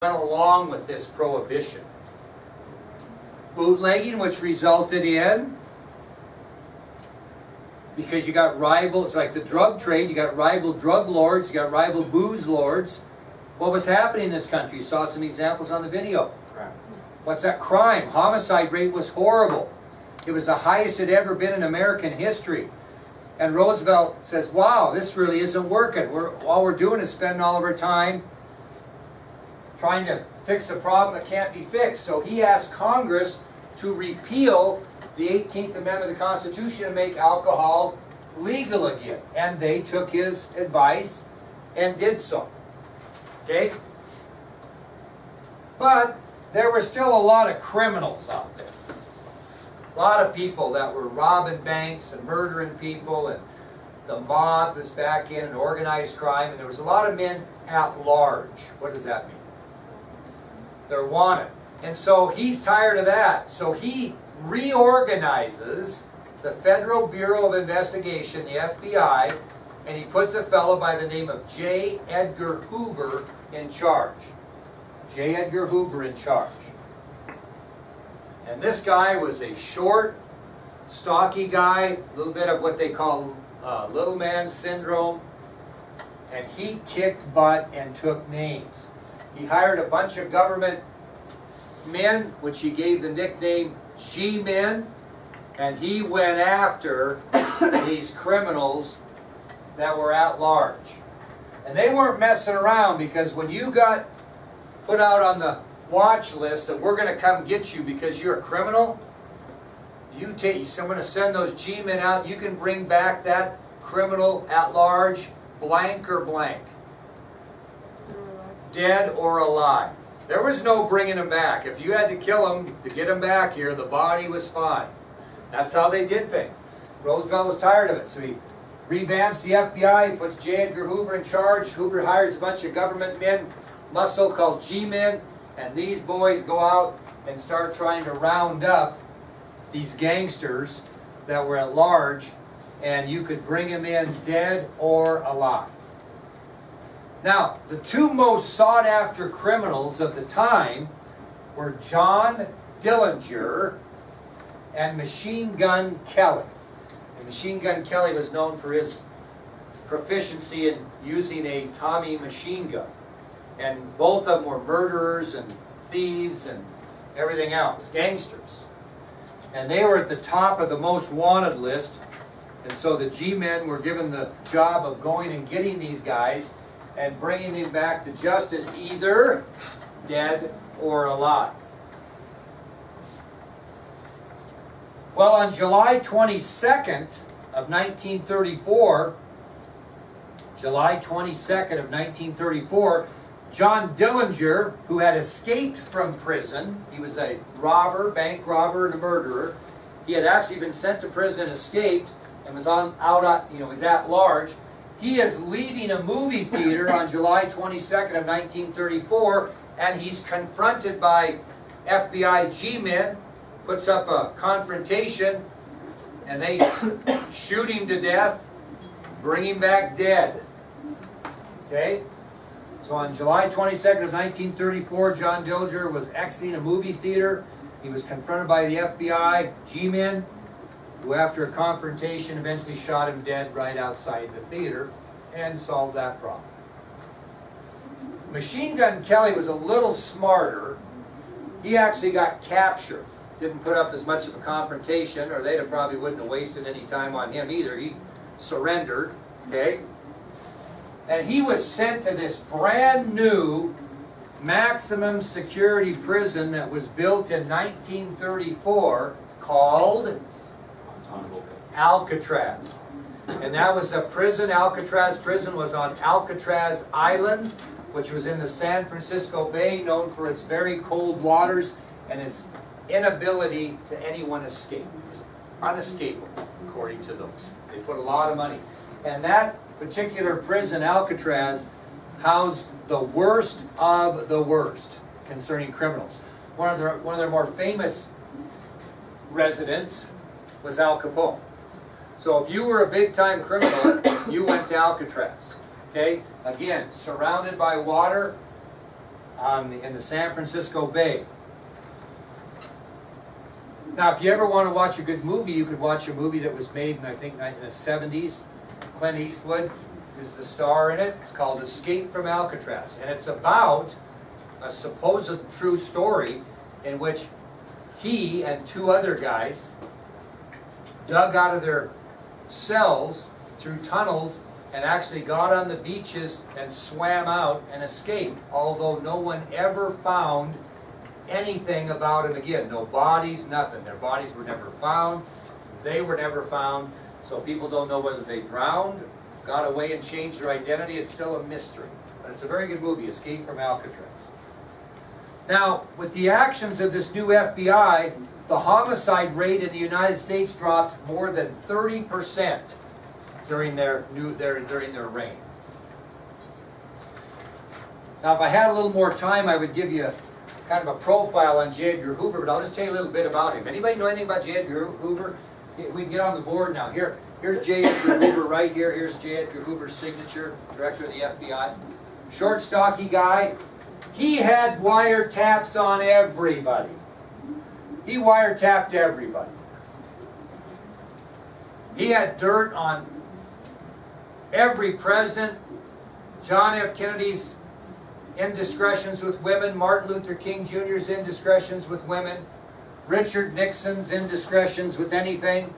went along with this prohibition. Bootlegging, which resulted in, because you got rival, it's like the drug trade, you got rival drug lords, you got rival booze lords. What was happening in this country? You saw some examples on the video. Crime. What's that? Crime. Homicide rate was horrible. It was the highest it had ever been in American history. And Roosevelt says, wow, this really isn't working. All we're doing is spending all of our time trying to fix a problem that can't be fixed. So he asked Congress to repeal the 18th Amendment of the Constitution and make alcohol legal again. And they took his advice and did so. Okay? But there were still a lot of criminals out there. A lot of people that were robbing banks and murdering people, and the mob was back in, and organized crime, and there was a lot of men at large. What does that mean? They're wanted. And so he's tired of that. So he reorganizes the Federal Bureau of Investigation, the FBI, and he puts a fellow by the name of J. Edgar Hoover in charge. J. Edgar Hoover in charge. And this guy was a short, stocky guy, a little bit of what they call little man syndrome. And he kicked butt and took names. He hired a bunch of government men, which he gave the nickname G-men, and he went after these criminals that were at large. And they weren't messing around, because when you got put out on the watch list that we're going to come get you because you're a criminal, someone to send those G-men out, you can bring back that criminal at large, blank or blank. Dead or alive. There was no bringing him back. If you had to kill him to get him back here, the body was fine. That's how they did things. Roosevelt was tired of it, so he revamps the FBI, he puts J. Edgar Hoover in charge. Hoover hires a bunch of government men, muscle called G-men, and these boys go out and start trying to round up these gangsters that were at large, and you could bring them in dead or alive. Now, the two most sought-after criminals of the time were John Dillinger and Machine Gun Kelly. And Machine Gun Kelly was known for his proficiency in using a Tommy machine gun. And both of them were murderers and thieves and everything else, gangsters. And they were at the top of the most wanted list. And so the G-men were given the job of going and getting these guys and bringing them back to justice, either dead or alive. Well, on July 22nd of 1934, John Dillinger, who had escaped from prison, he was a robber, bank robber, and a murderer. He had actually been sent to prison, escaped, and was was at large. He is leaving a movie theater on July 22nd of 1934, and he's confronted by FBI G-men, puts up a confrontation, and they shoot him to death, bring him back dead. Okay? So on July 22nd of 1934, John Dillinger was exiting a movie theater. He was confronted by the FBI G-men, who after a confrontation eventually shot him dead right outside the theater and solved that problem. Machine Gun Kelly was a little smarter. He actually got captured. Didn't put up as much of a confrontation, or they'd probably wouldn't have wasted any time on him either. He surrendered, okay? And he was sent to this brand new maximum security prison that was built in 1934 called Alcatraz. And that was a prison. Alcatraz prison was on Alcatraz Island, which was in the San Francisco Bay, known for its very cold waters and its inability to anyone escape. It was unescapable, according to those. They put a lot of money. And that particular prison, Alcatraz, housed the worst of the worst concerning criminals. One of their more famous residents was Al Capone. So if you were a big-time criminal, you went to Alcatraz. Okay? Again, surrounded by water, in the San Francisco Bay. Now, if you ever want to watch a good movie, you could watch a movie that was made in, I think, in the 70s. Clint Eastwood is the star in it. It's called Escape from Alcatraz. And it's about a supposed true story in which he and two other guys dug out of their cells through tunnels and actually got on the beaches and swam out and escaped, although no one ever found anything about him again. No bodies, nothing. Their bodies were never found. They were never found. So people don't know whether they drowned, got away and changed their identity. It's still a mystery. But it's a very good movie, Escape from Alcatraz. Now, with the actions of this new FBI, the homicide rate in the United States dropped more than 30% during their reign. Now, if I had a little more time, I would give you kind of a profile on J. Edgar Hoover, but I'll just tell you a little bit about him. Anybody know anything about J. Edgar Hoover? We can get on the board now. Here's J. Edgar Hoover right here. Here's J. Edgar Hoover's signature, director of the FBI. Short, stocky guy. He had wiretaps on everybody. He wiretapped everybody. He had dirt on every president. John F. Kennedy's indiscretions with women, Martin Luther King Jr.'s indiscretions with women, Richard Nixon's indiscretions with anything.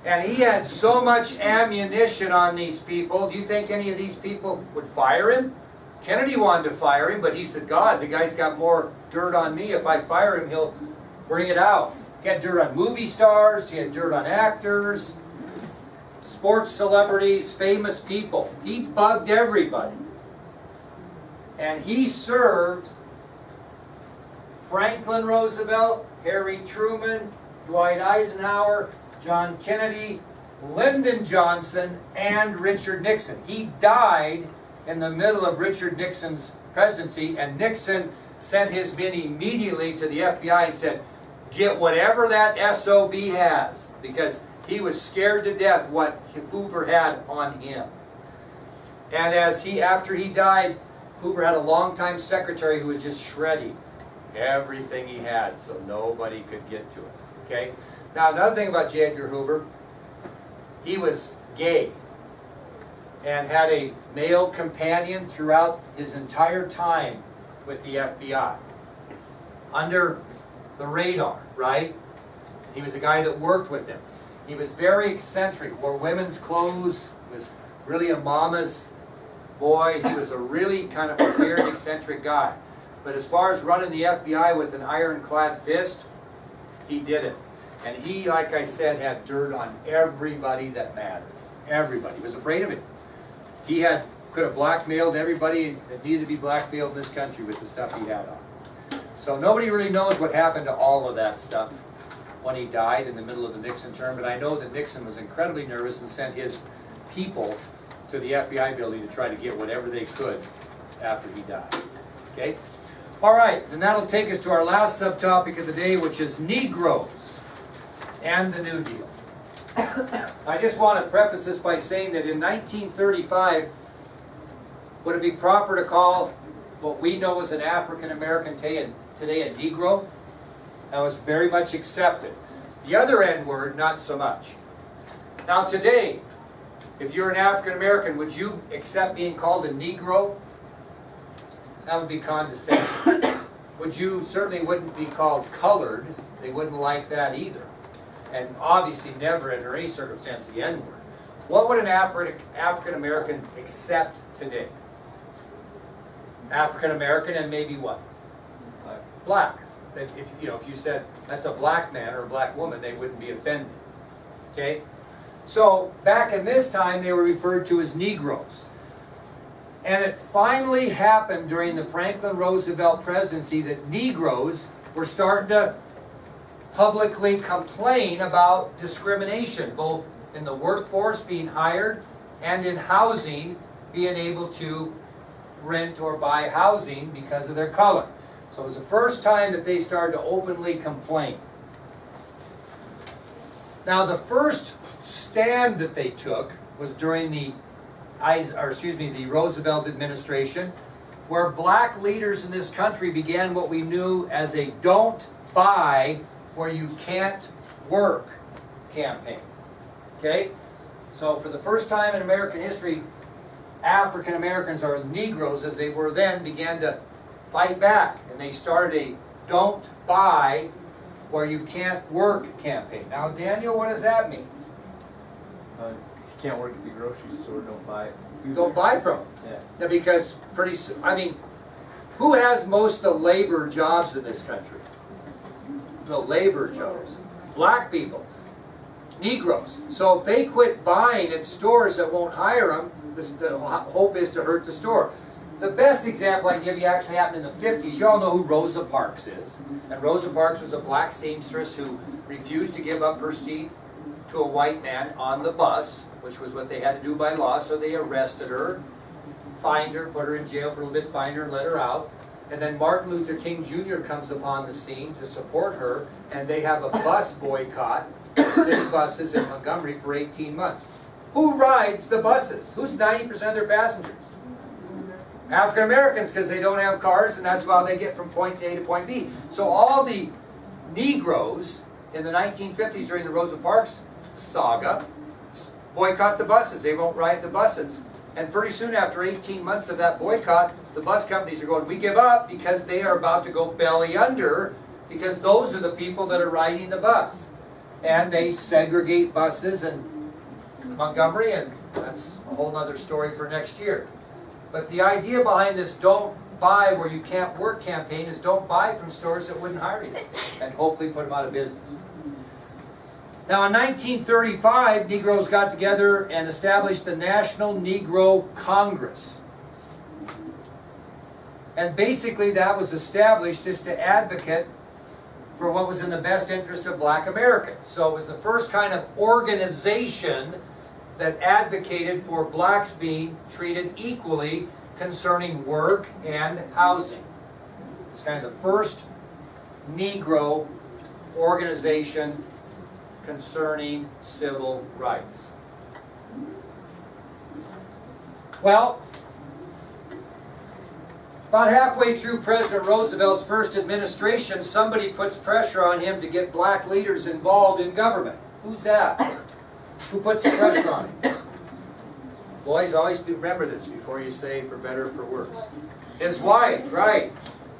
And he had so much ammunition on these people. Do you think any of these people would fire him? Kennedy wanted to fire him, but he said, God, the guy's got more dirt on me. If I fire him, he'll bring it out. He had dirt on movie stars. He had dirt on actors, sports celebrities, famous people. He bugged everybody. And he served Franklin Roosevelt, Harry Truman, Dwight Eisenhower, John Kennedy, Lyndon Johnson, and Richard Nixon. He died in the middle of Richard Nixon's presidency, and Nixon sent his men immediately to the FBI and said, get whatever that SOB has, because he was scared to death what Hoover had on him. And after he died, Hoover had a longtime secretary who was just shredding everything he had so nobody could get to it. Okay? Now, another thing about J. Edgar Hoover, he was gay and had a male companion throughout his entire time with the FBI. Under the radar, right? He was a guy that worked with them. He was very eccentric, wore women's clothes, was really a mama's boy. He was a really kind of a weird, eccentric guy. But as far as running the FBI with an ironclad fist, he did it. And he, like I said, had dirt on everybody that mattered. Everybody. He was afraid of it. He could have blackmailed everybody that needed to be blackmailed in this country with the stuff he had on. So nobody really knows what happened to all of that stuff when he died in the middle of the Nixon term, but I know that Nixon was incredibly nervous and sent his people to the FBI building to try to get whatever they could after he died. Okay? All right, and that'll take us to our last subtopic of the day, which is Negroes and the New Deal. I just want to preface this by saying that in 1935, would it be proper to call what we know as an African American today a Negro? That was very much accepted. The other N word, not so much. Now today, if you're an African American, would you accept being called a Negro? That would be condescending. Certainly wouldn't be called colored. They wouldn't like that either. And obviously never under any circumstance the N word. What would an African American accept today? African American and maybe what? Black. If you said that's a black man or a black woman, they wouldn't be offended. Okay? So back in this time, they were referred to as Negroes. And it finally happened during the Franklin Roosevelt presidency that Negroes were starting to publicly complain about discrimination, both in the workforce being hired and in housing, being able to rent or buy housing because of their color. So it was the first time that they started to openly complain. Now the first stand that they took was during the Roosevelt administration, where black leaders in this country began what we knew as a don't buy where you can't work campaign. Okay? So for the first time in American history, African Americans, or Negroes as they were then, began to fight back. And they started a don't buy where you can't work campaign. Now, Daniel, what does that mean? If you can't work at the grocery store, don't buy it. Don't buy from them. Yeah. Now, because pretty soon, I mean, who has most of the labor jobs in this country? The labor jobs. Black people. Negroes. So if they quit buying at stores that won't hire them, the hope is to hurt the store. The best example I can give you actually happened in the 50s. You all know who Rosa Parks is. And Rosa Parks was a black seamstress who refused to give up her seat to a white man on the bus, which was what they had to do by law. So they arrested her, fined her, put her in jail for a little bit, fined her, and let her out. And then Martin Luther King Jr. comes upon the scene to support her, and they have a bus boycott, 6 buses in Montgomery for 18 months. Who rides the buses? Who's 90% of their passengers? African Americans, because they don't have cars, and that's how they get from point A to point B. So all the Negroes in the 1950s during the Rosa Parks saga boycott the buses. They won't ride the buses. And pretty soon after 18 months of that boycott, the bus companies are going, we give up, because they are about to go belly under, because those are the people that are riding the bus. And they segregate buses in Montgomery, and that's a whole other story for next year. But the idea behind this don't buy where you can't work campaign is don't buy from stores that wouldn't hire you, and hopefully put them out of business. Now in 1935, Negroes got together and established the National Negro Congress. And basically that was established just to advocate for what was in the best interest of black Americans. So it was the first kind of organization that advocated for blacks being treated equally concerning work and housing. It's kind of the first Negro organization concerning civil rights. Well, about halfway through President Roosevelt's first administration, somebody puts pressure on him to get black leaders involved in government. Who's that? Who puts the pressure on him? Boys, always remember this before you say for better or for worse. His wife, right.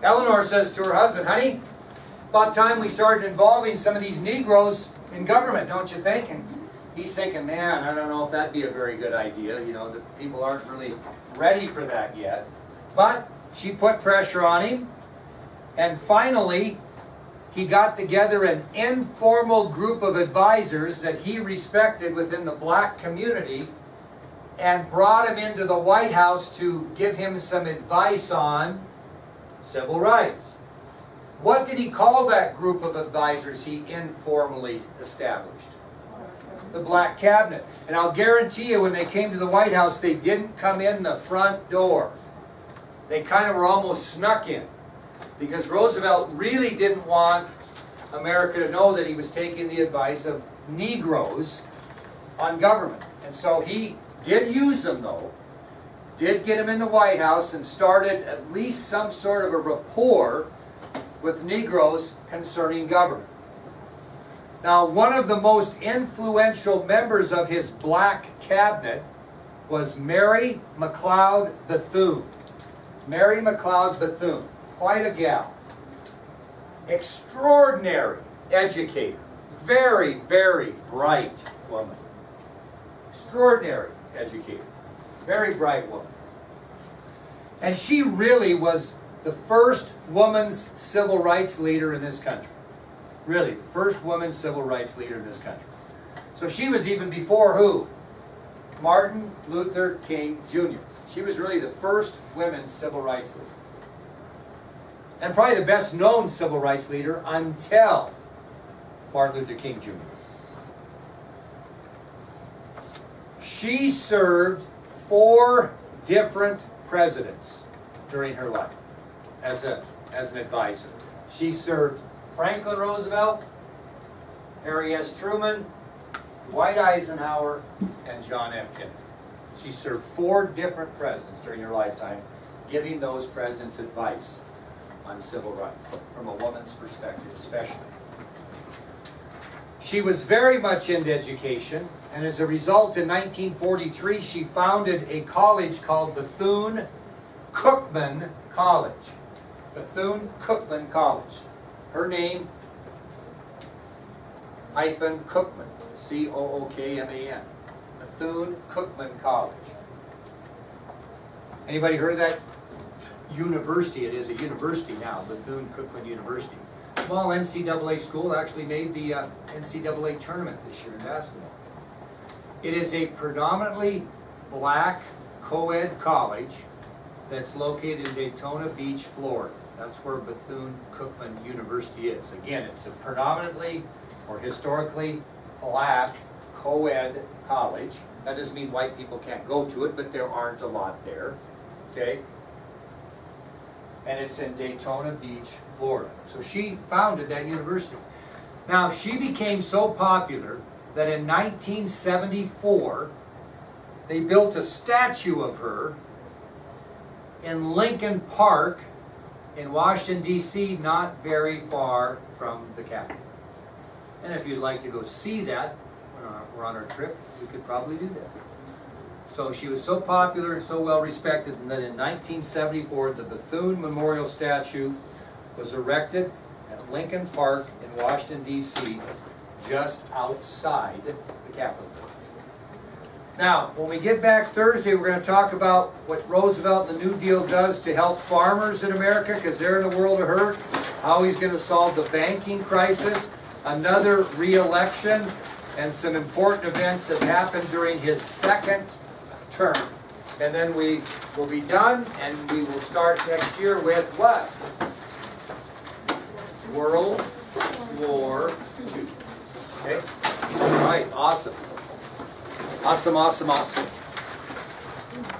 Eleanor says to her husband, honey, about time we started involving some of these Negroes in government, don't you think? And he's thinking, man, I don't know if that'd be a very good idea. You know, the people aren't really ready for that yet. But she put pressure on him, and finally he got together an informal group of advisors that he respected within the black community and brought him into the White House to give him some advice on civil rights. What did he call that group of advisors he informally established? The Black Cabinet. And I'll guarantee you when they came to the White House, they didn't come in the front door. They kind of were almost snuck in, because Roosevelt really didn't want America to know that he was taking the advice of Negroes on government. And so he did use them, though, did get them in the White House and started at least some sort of a rapport with Negroes concerning government. Now, one of the most influential members of his black cabinet was Mary McLeod Bethune. Mary McLeod Bethune, quite a gal. Extraordinary educator. Very, very bright woman. Extraordinary educator. Very bright woman. And she really was the first woman's civil rights leader in this country. Really, the first woman's civil rights leader in this country. So she was even before who? Martin Luther King Jr. She was really the first women's civil rights leader. And probably the best known civil rights leader until Martin Luther King Jr. She served 4 different presidents during her life as an advisor. She served Franklin Roosevelt, Harry S. Truman, Dwight Eisenhower, and John F. Kennedy. She served 4 different presidents during her lifetime, giving those presidents advice on civil rights, from a woman's perspective especially. She was very much into education, and as a result, in 1943, she founded a college called Bethune-Cookman College. Bethune-Cookman College. Her name, Cookman, C-O-O-K-M-A-N. Bethune-Cookman College. Anybody heard of that university? It is a university now, Bethune-Cookman University. Small NCAA school, actually made the NCAA tournament this year in basketball. It is a predominantly black co-ed college that's located in Daytona Beach, Florida. That's where Bethune-Cookman University is. Again, it's a predominantly or historically black co-ed college. That doesn't mean white people can't go to it, but there aren't a lot there. Okay? And it's in Daytona Beach, Florida. So she founded that university. Now, she became so popular that in 1974, they built a statue of her in Lincoln Park in Washington, D.C., not very far from the Capitol. And if you'd like to go see that, when we're on our trip, we could probably do that. So she was so popular and so well respected that in 1974, the Bethune Memorial Statue was erected at Lincoln Park in Washington, D.C., just outside the Capitol. Now, when we get back Thursday, we're going to talk about what Roosevelt and the New Deal does to help farmers in America, because they're in a world of hurt, how he's going to solve the banking crisis, another re-election, and some important events that happened during his second term. And then we will be done, and we will start next year with what? World War II. Okay? All right, awesome. Awesome, awesome, awesome.